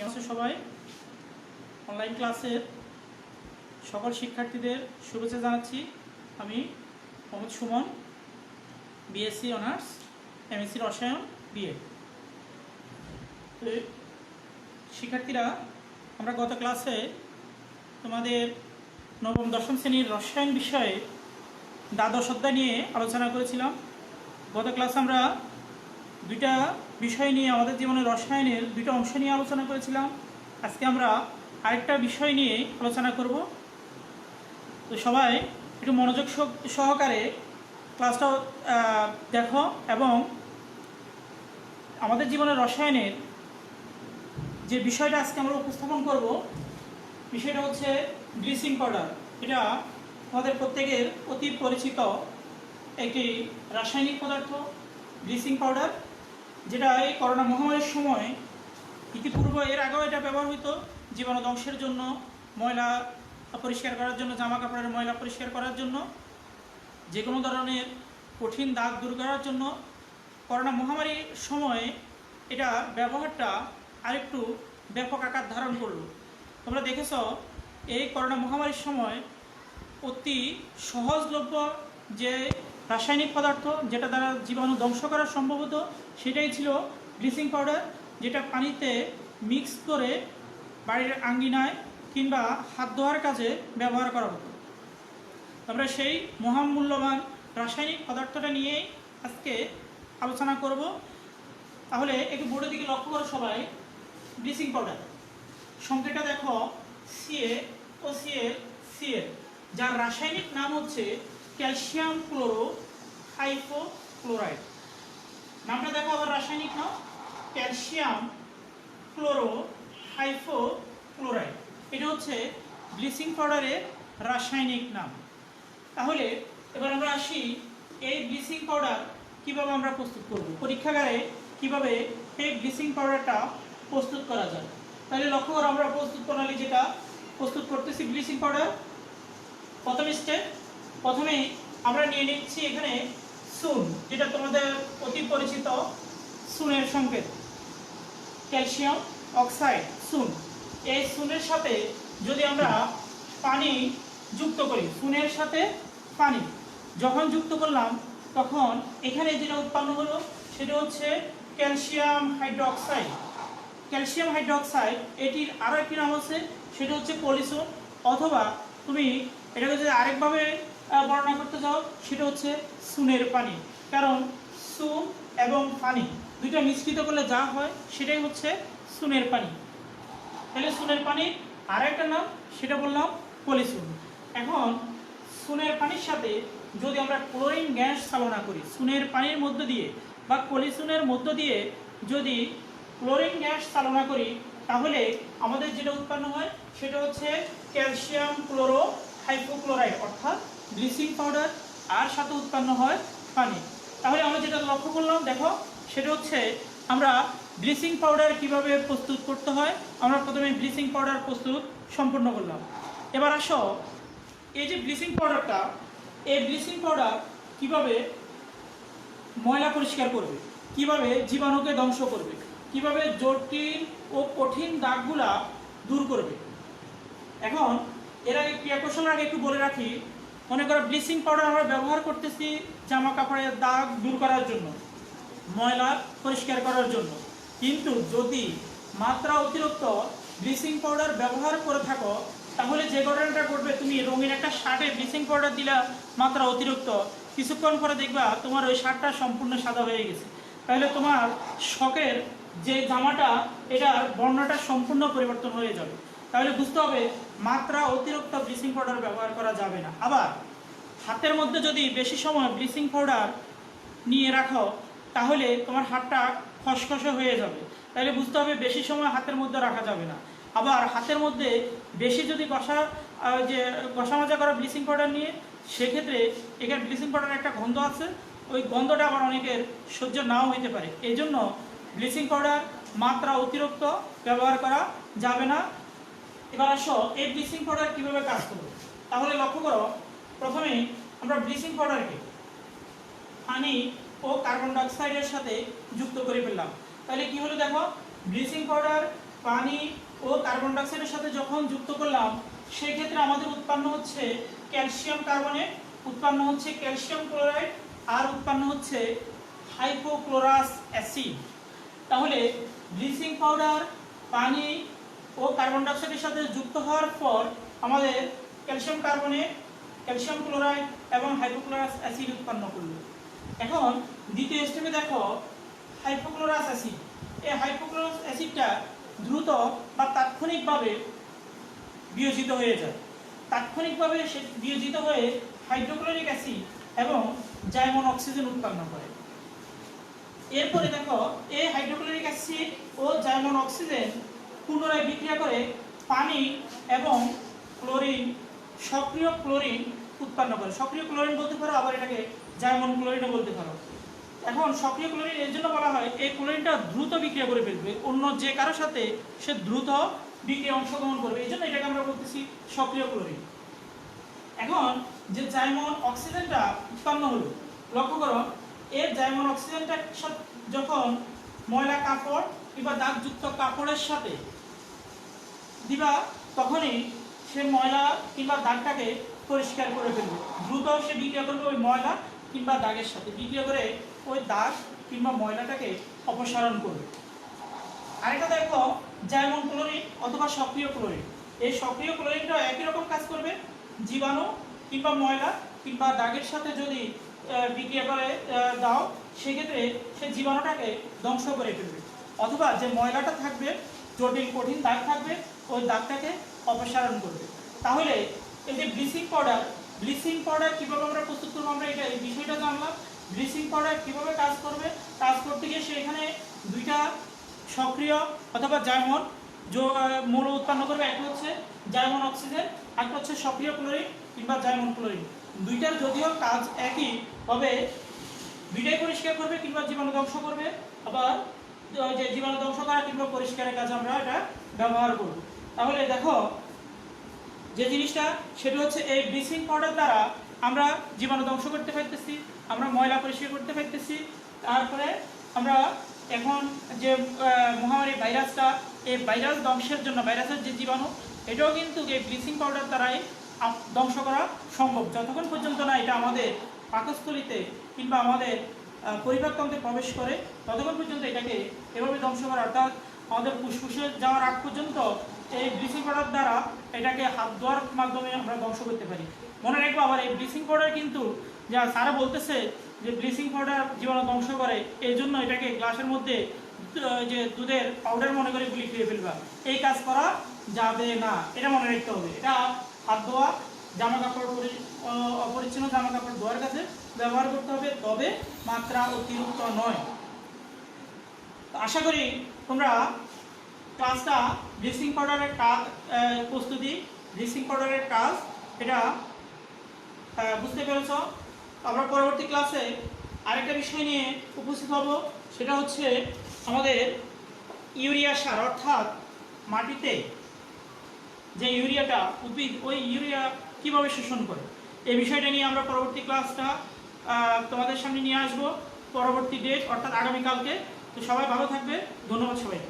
আছো সবাই? অনলাইন ক্লাসের সকল শিক্ষার্থীদের শুভেচ্ছা জানাচ্ছি। আমি Mohammad Suman, BSc honours, MSc রসায়ন, বিএ। শিক্ষার্থীরা, আমরা গত ক্লাসে তোমাদের নবম দশম শ্রেণীর রসায়ন বিষয়ে দ্বাদশ অধ্যায় নিয়ে আলোচনা করেছিলাম। গত ক্লাসে আমরা দুইটা বিষয় নিয়ে, আমাদের জীবনের রসায়নের দুইটা অংশ নিয়ে আলোচনা করেছিলাম। আজকে আমরা আরেকটা বিষয় নিয়ে আলোচনা করব। তো সবাই একটু মনোযোগ সহকারে ক্লাসটা দেখো এবং আমাদের জীবনের রসায়নের যে বিষয়টা আজকে আমরা উপস্থাপন করব, বিষয়টা হচ্ছে ব্লিচিং পাউডার। এটা আমাদের প্রত্যেকের অতি পরিচিত একটি রাসায়নিক পদার্থ, ব্লিচিং পাউডার, যেটা এই করোনা মহামারীর সময়, ইতিপূর্ব এর আগেও এটা ব্যবহার হতো জীবাণু ধ্বংসের জন্য, ময়লা পরিষ্কার করার জন্য, জামা কাপড়ের ময়লা পরিষ্কার করার জন্য, যে কোনো ধরনের কঠিন দাগ দূর করার জন্য। করোনা মহামারীর সময়ে এটা ব্যবহারটা আরেকটু ব্যাপক আকার ধারণ করলো। তোমরা দেখেছ এই করোনা মহামারীর সময় অতি সহজলভ্য যে রাসায়নিক পদার্থ, যেটা দ্বারা জীবাণু ধ্বংস করা সম্ভব হতো, সেটাই ছিল ব্লিচিং পাউডার, যেটা পানিতে মিক্স করে বাড়ির আঙ্গিনায় কিংবা হাত ধোয়ার কাজে ব্যবহার করা হতো। আমরা সেই মহামূল্যবান রাসায়নিক পদার্থটা নিয়েই আজকে আলোচনা করব। তাহলে একটু বোর্ডের দিকে লক্ষ্য করো সবাই। ব্লিচিং পাউডার সংকেতটা দেখো, CaOCl, যার রাসায়নিক নাম হচ্ছে ক্যালসিয়াম ক্লোরো হাইপোক্লোরাইড। নামটা দেখো আবার, রাসায়নিক নাম ক্যালসিয়াম ক্লোরো হাইপোক্লোরাইড। এটা হচ্ছে ব্লিচিং পাউডারের রাসায়নিক নাম। তাহলে এবার আমরা আসি, এই ব্লিচিং পাউডার কিভাবে আমরা প্রস্তুত করব, পরীক্ষাগারে কিভাবে এই ব্লিচিং পাউডারটা প্রস্তুত করা যায়। তাহলে লক্ষ্য করো, আমরা প্রস্তুত প্রণালী যেটা প্রস্তুত করতেছি ব্লিচিং পাউডার। প্রথম স্টেপ, প্রথমেই আমরা নিয়ে নিচ্ছি এখানে চুন, যেটা তোমাদের অতি পরিচিত চুনের সংকেত, ক্যালসিয়াম অক্সাইড, চুন। এই চুনের সাথে যদি আমরা পানি যুক্ত করি, চুনের সাথে পানি যখন যুক্ত করলাম, তখন এখানে যেটা উৎপন্ন হলো সেটা হচ্ছে ক্যালসিয়াম হাইড্রোক্সাইড। ক্যালসিয়াম হাইড্রোক্সাইড, এটির আরও একটি নাম আছে, সেটা হচ্ছে পলিচুন, অথবা তুমি এটাকে যদি আরেকভাবে বর্ণনা করতে চাও, সেটা হচ্ছে চুনের পানি। কারণ চুন এবং পানি দুইটা মিশ্রিত করলে যা হয় সেটাই হচ্ছে চুনের পানি। তাহলে চুনের পানির আর একটা নাম, সেটা বললাম পলিচুন। এখন চুনের পানির সাথে যদি আমরা ক্লোরিন গ্যাস চালনা করি, চুনের পানির মধ্য দিয়ে বা পলিচুনের মধ্য দিয়ে যদি ক্লোরিন গ্যাস চালনা করি, তাহলে আমাদের যেটা উৎপন্ন হয় সেটা হচ্ছে ক্যালসিয়াম ক্লোরো হাইপোক্লোরাইড, অর্থাৎ ব্লিচিং পাউডার, আর সাথে উৎপন্ন হয় পানি। তাহলে আমরা যেটা লক্ষ্য করলাম, দেখো, সেটা হচ্ছে আমরা ব্লিচিং পাউডার কিভাবে প্রস্তুত করতে হয়। আমরা প্রথমে ব্লিচিং পাউডার প্রস্তুত সম্পন্ন করলাম। এবার আসো, এই যে ব্লিচিং পাউডারটা, এই ব্লিচিং পাউডার কিভাবে ময়লা পরিষ্কার করবে, কিভাবে জীবাণুকে ধ্বংস করবে, কিভাবে জটিল ও কঠিন দাগগুলা দূর করবে। এখন এর আগে ক্রিয়াকৌশলের আগে একটু বলে রাখি, মনে করো ব্লিচিং পাউডার আমরা ব্যবহার করতেছি জামা কাপড়ের দাগ দূর করার জন্য, ময়লা পরিষ্কার করার জন্য। কিন্তু যদি মাত্রা অতিরিক্ত ব্লিচিং পাউডার ব্যবহার করে থাকো, তাহলে যে ঘটনাটা ঘটবে, তুমি রঙিন একটা শার্টে ব্লিচিং পাউডার দিলা মাত্রা অতিরিক্ত, কিছুক্ষণ পরে দেখবা তোমার ওই শার্টটা সম্পূর্ণ সাদা হয়ে গেছে। তাহলে তোমার শখের যে জামাটা, এটার বর্ণটা সম্পূর্ণ পরিবর্তন হয়ে যাবে। তাহলে বুঝতে হবে মাত্রা অতিরিক্ত ব্লিচিং পাউডার ব্যবহার করা যাবে না। আবার হাতের মধ্যে যদি বেশি সময় ব্লিচিং পাউডার নিয়ে রাখো, তাহলে তোমার হাতটা খসখসে হয়ে যাবে। তাহলে বুঝতে হবে বেশি সময় হাতের মধ্যে রাখা যাবে না। আবার হাতের মধ্যে বেশি যদি ঘষা মাজা করা ব্লিচিং পাউডার নিয়ে, সেক্ষেত্রে এখানে ব্লিচিং পাউডারের একটা গন্ধ আছে, ওই গন্ধটা আবার অনেকের সহ্য নাও হইতে পারে। এই জন্য ব্লিচিং পাউডার মাত্রা অতিরিক্ত ব্যবহার করা যাবে না। এবার আসো, এই ব্লিচিং পাউডার কীভাবে কাজ করবে। তাহলে লক্ষ্য করো, প্রথমেই আমরা ব্লিচিং পাউডারকে পানি ও কার্বন ডাইঅক্সাইডের সাথে যুক্ত করে ফেললাম। তাহলে কি হলো, দেখো, ব্লিচিং পাউডার পানি ও কার্বন ডাইঅক্সাইডের সাথে যখন যুক্ত করলাম সেই ক্ষেত্রে আমাদের উৎপন্ন হচ্ছে ক্যালসিয়াম কার্বনেট, উৎপন্ন হচ্ছে ক্যালসিয়াম ক্লোরাইড, আর উৎপন্ন হচ্ছে হাইপোক্লোরাস অ্যাসিড। তাহলে ব্লিচিং পাউডার পানি ও কার্বন ডাইঅক্সাইডের সাথে যুক্ত হওয়ার পর আমাদের ক্যালসিয়াম কার্বনেট, ক্যালসিয়াম ক্লোরাইড এবং হাইপোক্লোরাস অ্যাসিড উৎপন্ন করলো। এখন দ্বিতীয় স্টেপে দেখো হাইপোক্লোরাস অ্যাসিড। এই হাইপোক্লোরাস অ্যাসিডটা দ্রুত বা তাৎক্ষণিকভাবে বিয়োজিত হয়ে যায়। তাৎক্ষণিকভাবে সে বিয়োজিত হয়ে হাইড্রোক্লোরিক অ্যাসিড এবং জাইমন অক্সিজেন উৎপন্ন করে। এরপরে দেখো এই হাইড্রোক্লোরিক অ্যাসিড ও জাইমন অক্সিজেন পুনরায় বিক্রিয়া করে পানি এবং ক্লোরিন, সক্রিয় ক্লোরিন উৎপন্ন করে। সক্রিয় ক্লোরিন বলতে পারো, আবার এটাকে জাইমন ক্লোরিনও বলতে পারো। এখন সক্রিয় ক্লোরিন এর জন্য বলা হয় এই ক্লোরিনটা দ্রুত বিক্রিয়া করে ফেলবে, অন্য যে কারোর সাথে সে দ্রুত বিক্রিয়া অংশগ্রহণ করবে, এই জন্য এটাকে আমরা বলতেছি সক্রিয় ক্লোরিন। এখন যে জাইমন অক্সিজেনটা উৎপন্ন হলো, লক্ষ্য করো এর জাইমন অক্সিজেনটা যখন ময়লা কাপড় কিংবা দাগযুক্ত কাপড়ের সাথে দিবা তখনই সে ময়লা কিংবা দাগটাকে পরিষ্কার করে ফেলবে। দ্রুত সে বিক্রিয়া করবে ওই ময়লা কিংবা দাগের সাথে, বিক্রিয়া করে ওই দাগ কিংবা ময়লাটাকে অপসারণ করবে। আরেকটা দেখো জাইমন ক্লোরিন অথবা সক্রিয় ক্লোরিন। এই সক্রিয় ক্লোরিনটা একই রকম কাজ করবে, জীবাণু কিংবা ময়লা কিংবা দাগের সাথে যদি বিক্রিয়া করে দাও সেক্ষেত্রে সে জীবাণুটাকে ধ্বংস করে ফেলবে, অথবা যে ময়লাটা থাকবে জটিল কঠিন দাগ থাকবে ওই দাগটাকে অপসারণ করবে। তাহলে এই যে ব্লিচিং পাউডার কীভাবে আমরা প্রস্তুত করবো, আমরা এটা এই বিষয়টা জানলাম। ব্লিচিং পাউডার কীভাবে কাজ করবে, কাজ করতে গিয়ে সেখানে দুইটা সক্রিয় অথবা জাইমন মৌল উৎপন্ন করবে। একটা হচ্ছে জাইমন অক্সিজেন, একটা হচ্ছে সক্রিয় ক্লোরিন কিংবা জাইমন ক্লোরিন। দুইটার যদিও কাজ একই, তবে দুইটাই পরিষ্কার করবে কিংবা জীবাণু ধ্বংস করবে, আবার যে জীবাণু ধ্বংস করা কিংবা পরিষ্কারের কাজে আমরা এটা ব্যবহার করব। তাহলে দেখো যে জিনিসটা সেটা হচ্ছে এই ব্লিচিং পাউডার দ্বারা আমরা জীবাণু ধ্বংস করতে পারতেছি, আমরা ময়লা পরিষ্কার করতে পারতেছি। তারপরে আমরা এখন যে মহামারী ভাইরাসটা, এই ভাইরাস ধ্বংসের জন্য ভাইরাসের যে জীবাণু এটাও কিন্তু এই ব্লিচিং পাউডার দ্বারাই ধ্বংস করা সম্ভব, যতক্ষণ পর্যন্ত না এটা আমাদের পাকস্থলীতে কিংবা আমাদের পরিপাকতন্ত্রে প্রবেশ করে ততক্ষণ পর্যন্ত এটাকে এভাবে ধ্বংস করা, অর্থাৎ আমাদের ফুসফুসে যাওয়ার আগ পর্যন্ত এই ব্লিচিং পাউডার দ্বারা এটাকে হাত ধোয়ার মাধ্যমে আমরা ধ্বংস করতে পারি। মনে রাখবো আবার এই ব্লিচিং পাউডার কিন্তু যা সারা বলতেছে যে ব্লিচিং পাউডার জীবাণু ধ্বংস করে, এই জন্য এটাকে গ্লাসের মধ্যে যে দুধের পাউডার মনে করে গুলি খেয়ে ফেলবা, এই কাজ করা যাবে না, এটা মনে রাখতে হবে। এটা হাত ধোয়া, জামা কাপড় অপরিচ্ছন্ন জামা কাপড় ধোয়ার কাছে ব্যবহার করতে হবে, তবে মাত্রা অতিরিক্ত নয়। আশা করি তোমরা ক্লাসটা ব্লিচিং পাউডারের প্রস্তুতি, ব্লিচিং পাউডারের কাজ এটা বুঝতে পেরেছ। আমরা পরবর্তী ক্লাসে আরেকটা বিষয় নিয়ে উপস্থিত হব, সেটা হচ্ছে আমাদের ইউরিয়া সার, অর্থাৎ মাটিতে যে ইউরিয়াটা উদ্ভিদ ওই ইউরিয়া কীভাবে শোষণ করে, এই বিষয়টা নিয়ে আমরা পরবর্তী ক্লাসটা তোমাদের সামনে নিয়ে আসবো, পরবর্তী ডেট অর্থাৎ আগামীকালকে। তো সবাই ভালো থাকবে, ধন্যবাদ সবাইকে।